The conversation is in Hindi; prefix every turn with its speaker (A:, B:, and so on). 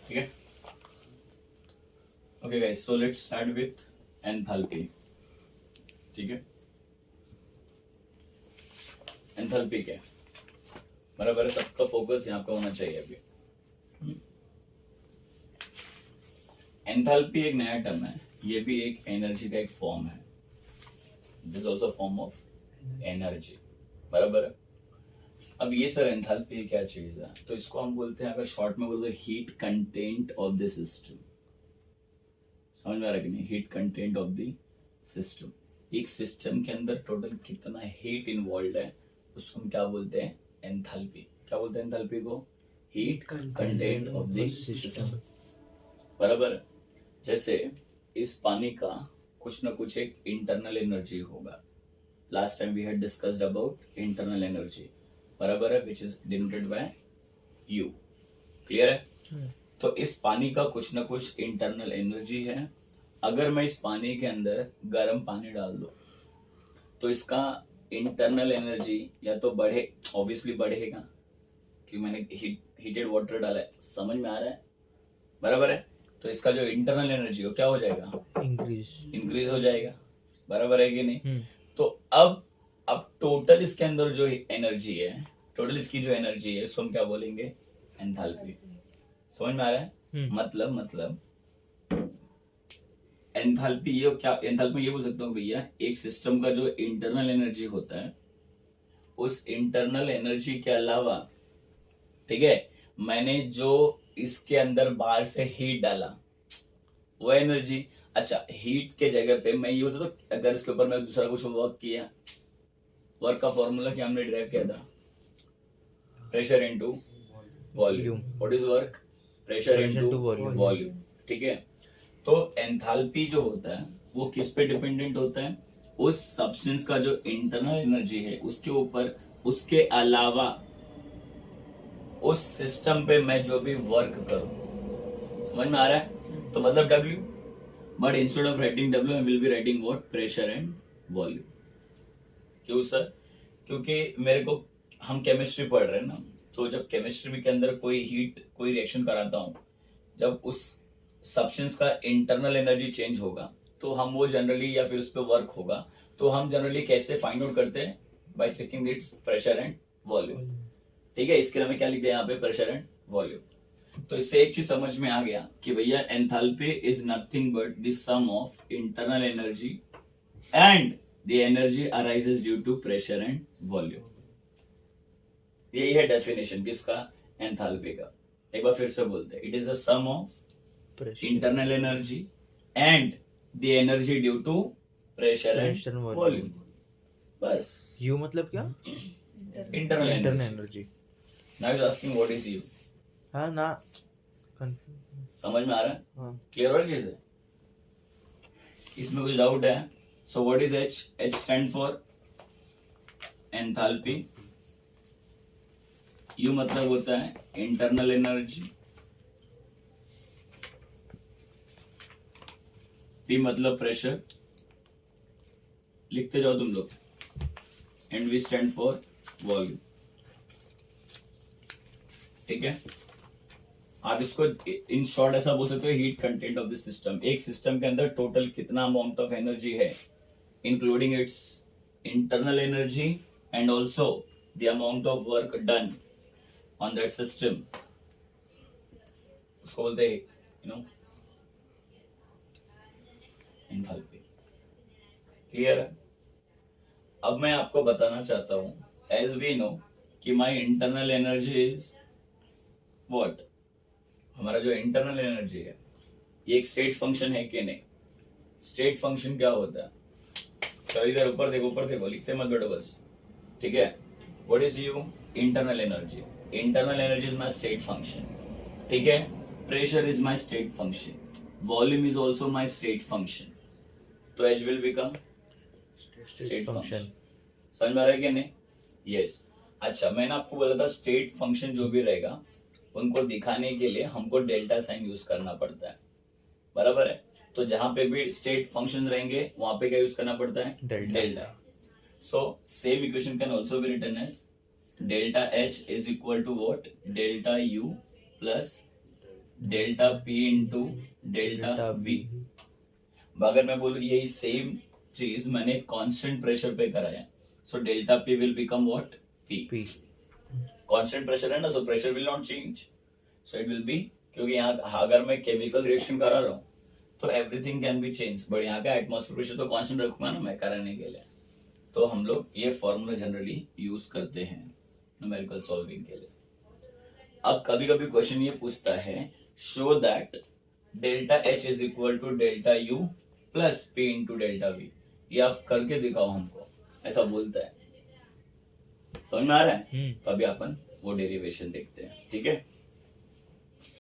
A: ठीक है. Okay guys, so let's start with enthalpy. ठीक है, एंथैल्पी क्या है बराबर है. सबका फोकस यहाँ पे होना चाहिए अभी. एंथैल्पी एक नया टर्म है, ये भी एक एनर्जी का एक फॉर्म है. This also form of energy बराबर है. अब ये सर एंथैल्पी क्या चीज है, तो इसको हम बोलते हैं, अगर शॉर्ट में बोलते हैं, heat content of the system. समझ में आ रहा है कि नहीं? Heat content of the system. एक सिस्टम के अंदर टोटल कितना हीट इन्वॉल्व है उसको हम क्या बोलते हैं? एंथैल्पी. क्या बोलते हैं एंथैल्पी को? Heat content of the system बराबर है. जैसे इस पानी का कुछ ना कुछ एक इंटरनल एनर्जी होगा. Last time we had discussed about internal energy बराबर है, which is denoted by U. Clear है? तो इस पानी का कुछ ना कुछ इंटरनल एनर्जी है. अगर मैं इस पानी के अंदर गर्म पानी डाल दूं तो इसका इंटरनल एनर्जी या तो बढ़े, ऑब्वियसली बढ़ेगा क्योंकि मैंने हीटेड वाटर डाला है. समझ में आ रहा है? बराबर है. तो इसका जो इंटरनल एनर्जी हो क्या हो जाएगा? इंक्रीज हो जाएगा. बराबर है कि नहीं? तो अब टोटल इसके अंदर जो एनर्जी है, टोटल इसकी जो एनर्जी है उसको हम क्या बोलेंगे? एंथैल्पी. समझ में आ रहा है? मतलब एंथैल्पी ये क्या? एंथैल्पी ये बोल सकता हूँ भैया, एक सिस्टम का जो इंटरनल एनर्जी होता है उस इंटरनल एनर्जी के अलावा, ठीक है, मैंने जो इसके अंदर बाहर से हीट डाला वो एनर्जी. अच्छा, हीट के जगह पे मैं ये बोल सकता हूँ, अगर इसके ऊपर मैं दूसरा कुछ वर्क किया, वर्क का फॉर्मूला क्या हमने डिराइव किया था? Pressure into volume. What is work? Pressure into volume. ठीक है. तो एंथैल्पी जो होता है वो किस पे डिपेंडेंट होता है? उस सब्सटेंस का जो इंटरनल एनर्जी है उसके ऊपर. उसके अलावा उस सिस्टम पे मैं जो भी वर्क करूं. समझ में आ रहा है? तो मतलब W, but instead of writing W I will be writing what? Pressure and volume. क्यों सर? क्योंकि मेरे को, हम केमिस्ट्री पढ़ रहे हैं ना, तो जब केमिस्ट्री के अंदर कोई हीट, कोई रिएक्शन कराता हूं, जब उस सब्सटेंस का इंटरनल एनर्जी चेंज होगा तो हम वो जनरली, या फिर उस पर वर्क होगा तो हम जनरली कैसे फाइंड आउट करते हैं? Bye checking it's pressure and volume. ठीक है, इसके लिए मैं क्या लिख दिया यहाँ पे? Pressure and volume. तो इससे एक चीज समझ में आ गया कि भैया enthalpy is nothing but the sum of internal energy and the energy arises due to pressure and volume. यही है डेफिनेशन किसका? एंथैल्पी का. एक बार फिर से बोलते हैं, it is the sum of internal energy and the energy due to pressure and volume. बस.
B: यू मतलब क्या?
A: Internal
B: energy.
A: Now is asking what is U.
B: हाँ ना,
A: समझ में आ रहा है?
B: हाँ.
A: क्लियर वाली चीज है, इसमें कुछ डाउट है? So what is H? H stand for enthalpy. U मतलब होता है इंटरनल एनर्जी. P मतलब प्रेशर. लिखते जाओ तुम लोग. And V stand for volume. ठीक है. आप इसको इन शॉर्ट ऐसा बोल सकते हो, heat content of the system. एक सिस्टम के अंदर टोटल कितना अमाउंट ऑफ एनर्जी है, including it's internal energy and also the amount of work done on that system, उसको बोलते हैं एंथैल्पी. क्लियर है? अब मैं आपको बताना चाहता हूं, एज वी नो कि my internal energy is what? हमारा जो इंटरनल एनर्जी है ये एक स्टेट फंक्शन है कि नहीं? स्टेट फंक्शन क्या होता है? तो इधर ऊपर देखो, लिखते मत बैठो बस. ठीक है. What is U? Internal energy. Internal energy is my state function. ठीक है. Pressure is my state function. Volume is also my state function. तो H will become state function. समझ में आ रहा है कि नहीं? यस. अच्छा, मैंने आपको बोला था स्टेट फंक्शन जो भी रहेगा उनको दिखाने के लिए हमको डेल्टा साइन यूज करना पड़ता है. बराबर है? तो जहां पे भी स्टेट फंक्शंस रहेंगे वहां पे क्या यूज करना पड़ता है? Delta. So same equation can also be written as delta H is equal to what? Delta U plus delta P into delta V. अगर मैं बोलूँ यही सेम चीज मैंने कांस्टेंट प्रेशर पे कराया, so delta P will become what, P. Constant pressure है ना, so pressure will not change, so it will be, क्योंकि यहाँ अगर मैं केमिकल रिएक्शन करा रहा हूँ तो everything can be change, but यहाँ का एटमॉस्फेयर प्रेशर तो कांस्टेंट रखूंगा ना मैं कराने के लिए। तो हम लोग ये फॉर्मूला जनरली यूज करते हैं न्यूमेरिकल सॉल्विंग के लिए। अब कभी कभी क्वेश्चन ये पूछता है, show that delta H is equal to delta U plus P into delta V. ये आप करके दिखाओ हमको, ऐसा बोलता है। समझ में आ रहा है? तो अभी अपन वो डेरिवेशन देखते हैं, ठीक है।